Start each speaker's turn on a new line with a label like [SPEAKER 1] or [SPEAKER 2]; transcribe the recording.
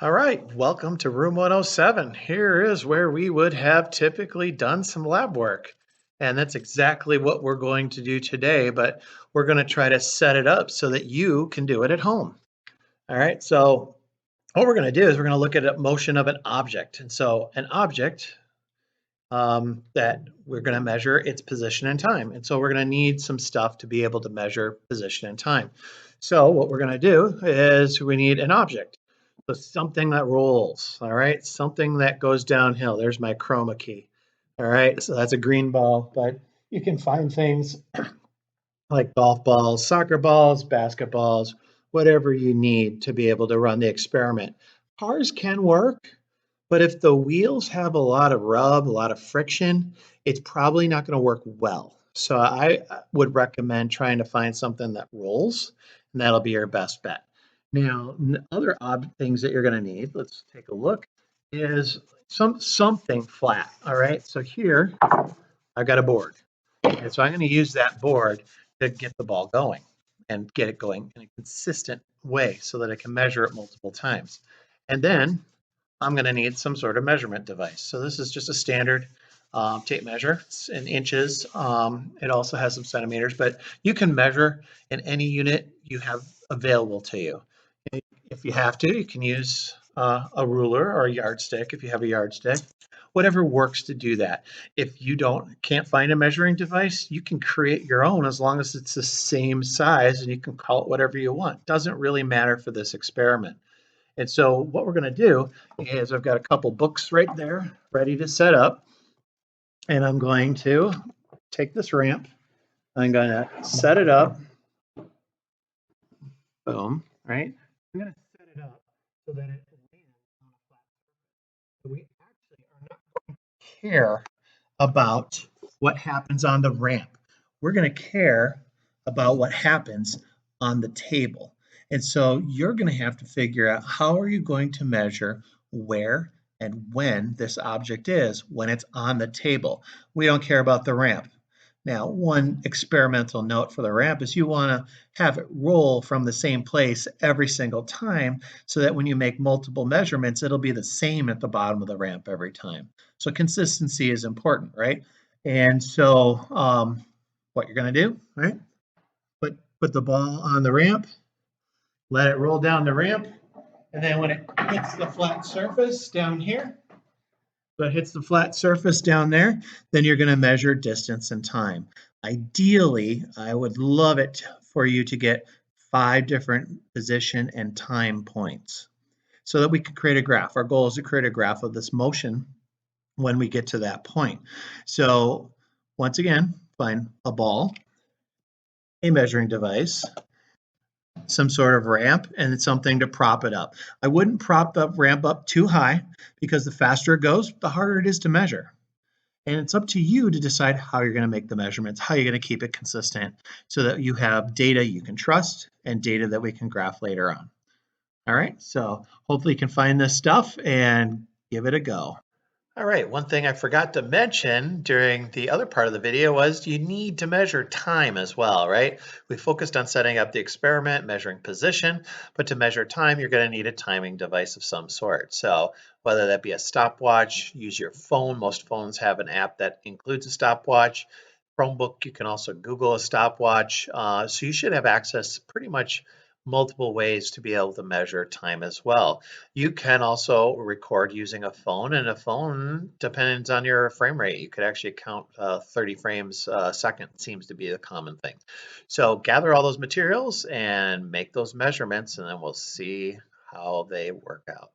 [SPEAKER 1] All right, welcome to room 107. Here is where we would have typically done some lab work. And that's exactly what we're going to do today, but we're going to try to set it up so that you can do it at home. All right, so what we're going to do is we're going to look at a motion of an object. And so an object that we're going to measure its position and time. And so we're going to need some stuff to be able to measure position and time. So what we're going to do is we need an object. So something that rolls, all right? Something that goes downhill. There's my chroma key. All right, so that's a green ball, but you can find things like golf balls, soccer balls, basketballs, whatever you need to be able to run the experiment. Cars can work, but if the wheels have a lot of rub, a lot of friction, it's probably not going to work well. So I would recommend trying to find something that rolls, and that'll be your best bet. Now, other odd things that you're going to need, let's take a look, is something flat. All right, so here I've got a board. And so I'm going to use that board to get the ball going and get it going in a consistent way so that I can measure it multiple times. And then I'm going to need some sort of measurement device. So this is just a standard tape measure. It's in inches. It also has some centimeters, but you can measure in any unit you have available to you. If you have to, you can use a ruler or a yardstick if you have a yardstick. Whatever works to do that. If you can't find a measuring device, you can create your own as long as it's the same size and you can call it whatever you want. Doesn't really matter for this experiment. And so what we're going to do is I've got a couple books right there ready to set up. And I'm going to take this ramp. I'm going to set it up. Boom, right? I'm going to set it up so that it lands on a flat surface. So we actually are not going to care about what happens on the ramp. We're going to care about what happens on the table. And so you're going to have to figure out how are you going to measure where and when this object is when it's on the table. We don't care about the ramp. Now, one experimental note for the ramp is you want to have it roll from the same place every single time so that when you make multiple measurements, it'll be the same at the bottom of the ramp every time. So consistency is important, right? And so what you're going to do, right? Put the ball on the ramp, let it roll down the ramp, and then when it hits the flat surface down here, so it hits the flat surface down there, then you're going to measure distance and time. Ideally, I would love it for you to get 5 different position and time points so that we can create a graph. Our goal is to create a graph of this motion when we get to that point. So once again, find a ball, a measuring device, some sort of ramp, and something to prop it up. I wouldn't prop the ramp up too high because the faster it goes, the harder it is to measure. And it's up to you to decide how you're going to make the measurements, how you're going to keep it consistent so that you have data you can trust and data that we can graph later on. All right, so hopefully you can find this stuff and give it a go. All right, one thing I forgot to mention during the other part of the video was you need to measure time as well, right? We focused on setting up the experiment, measuring position, but to measure time, you're going to need a timing device of some sort. So whether that be a stopwatch, use your phone. Most phones have an app that includes a stopwatch. Chromebook, you can also Google a stopwatch. So you should have access pretty much multiple ways to be able to measure time as well. You can also record using a phone, and a phone depends on your frame rate. You could actually count 30 frames a second seems to be the common thing. So gather all those materials and make those measurements, and then we'll see how they work out.